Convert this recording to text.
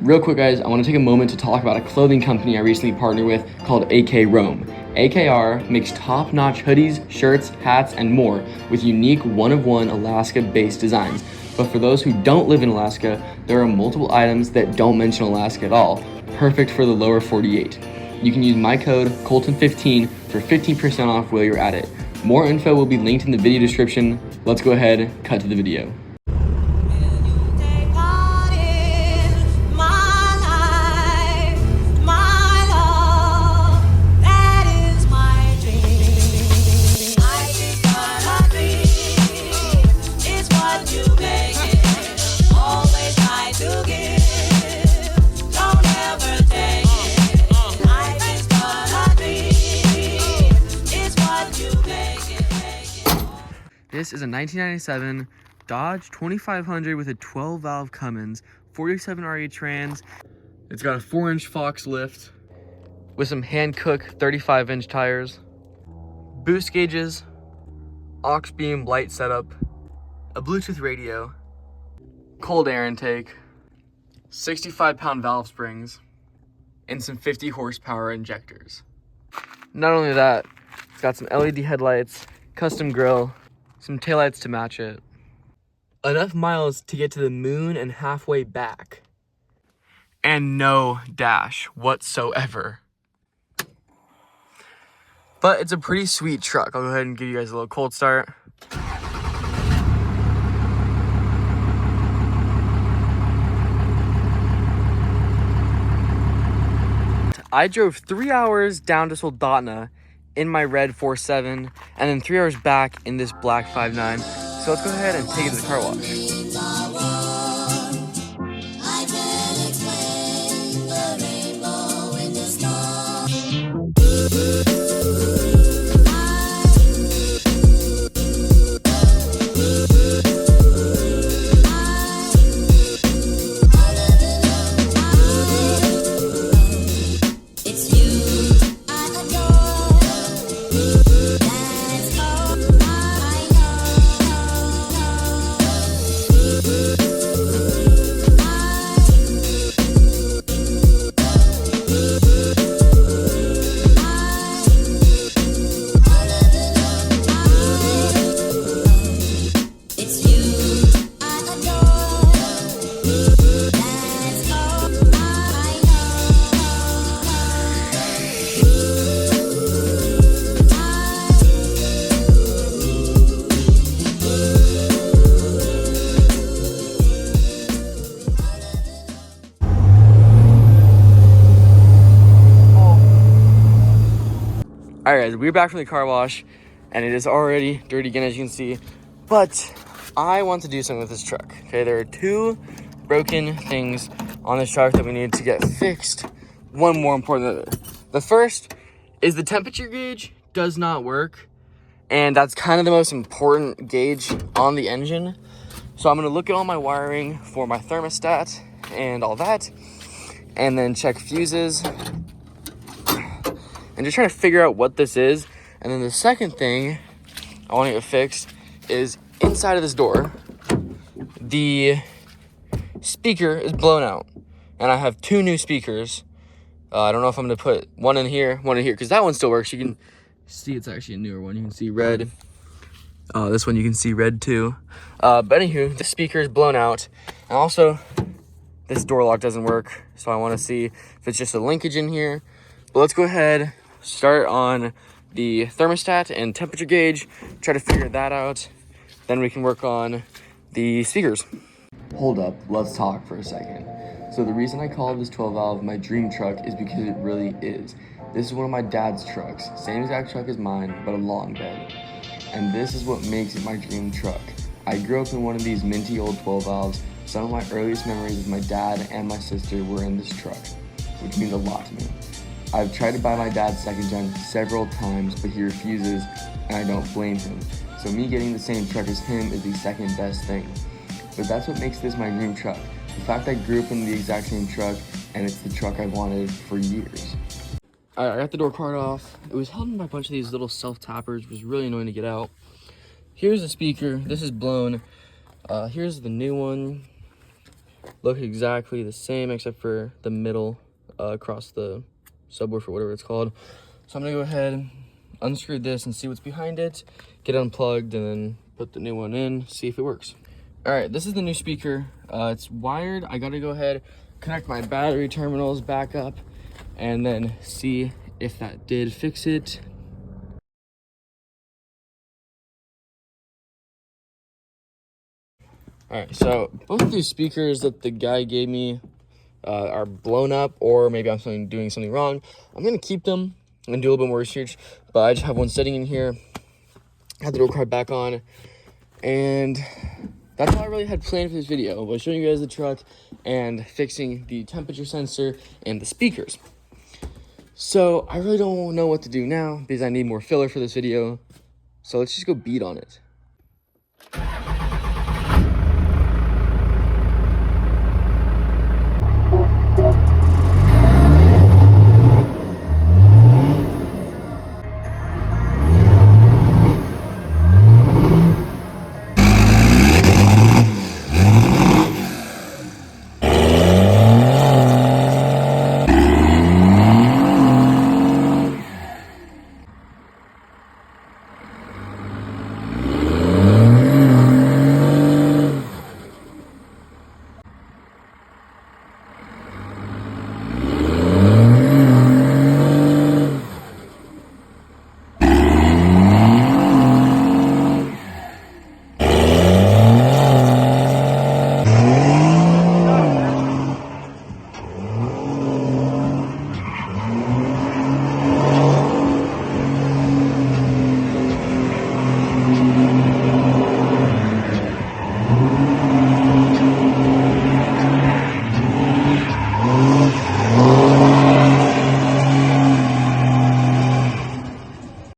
Real quick guys, I want to take a moment to talk about a clothing company I recently partnered with called AK Rome. AKR makes top-notch hoodies, shirts, hats, and more with unique one-of-one Alaska-based designs. But for those who don't live in Alaska, there are multiple items that don't mention Alaska at all, perfect for the lower 48. You can use my code Colton15 for 15% off while you're at it. More info will be linked in the video description. Let's go ahead, cut to the video. This is a 1997 Dodge 2500 with a 12-valve Cummins, 47 RE trans. It's got a 4-inch Fox lift with some Hankook 35-inch tires, boost gauges, aux beam light setup, a Bluetooth radio, cold air intake, 65-pound valve springs, and some 50 horsepower injectors. Not only that, it's got some LED headlights, custom grille, some taillights to match it. Enough miles to get to the moon and halfway back. And no dash whatsoever. But it's a pretty sweet truck. I'll go ahead and give you guys a little cold start. I drove 3 hours down to Soldotna in my red 4.7 and then 3 hours back in this black 5.9. So let's go ahead and take it to the car wash. Alright guys, we're back from the car wash and it is already dirty again as you can see, but I want to do something with this truck. Okay, there are two broken things on this truck that we need to get fixed. One more important than the other. The first is the temperature gauge does not work, and that's kind of the most important gauge on the engine. So I'm going to look at all my wiring for my thermostat and all that, and then check fuses and just trying to figure out what this is. And then the second thing I want to get fixed is inside of this door, the speaker is blown out. And I have two new speakers. I don't know if I'm going to put one in here, because that one still works. You can see it's actually a newer one. You can see red. This one you can see red too. But anywho, the speaker is blown out. And also, this door lock doesn't work. So I want to see if it's just a linkage in here. But let's go ahead, start on the thermostat and temperature gauge, try to figure that out. Then we can work on the speakers. Hold up, let's talk for a second. So the reason I call this 12-valve my dream truck is because it really is. This is one of my dad's trucks, same exact truck as mine, but a long bed. And this is what makes it my dream truck. I grew up in one of these minty old 12-valves. Some of my earliest memories of my dad and my sister were in this truck, which means a lot to me. I've tried to buy my dad's second gen several times, but he refuses, and I don't blame him. So me getting the same truck as him is the second best thing. But that's what makes this my dream truck. The fact I grew up in the exact same truck, and it's the truck I've wanted for years. Alright, I got the door card off. It was held in by a bunch of these little self-tappers, which was really annoying to get out. Here's the speaker. This is blown. Here's the new one. look exactly the same except for the middle across the subwoofer, whatever it's called. So I'm gonna go ahead, unscrew this and see what's behind it, get it unplugged, and then put the new one in, see if it works. All right, this is the new speaker. It's wired. I gotta go ahead, connect my battery terminals back up, and then see if that did fix it. All right, so both of these speakers that the guy gave me are blown up, or maybe I'm doing something wrong. I'm gonna keep them and do a little bit more research, but I just have one sitting in here. I had the door card back on, and that's all I really had planned for this video, was showing you guys the truck and fixing the temperature sensor and the speakers. So I really don't know what to do now because I need more filler for this video. So let's just go beat on it.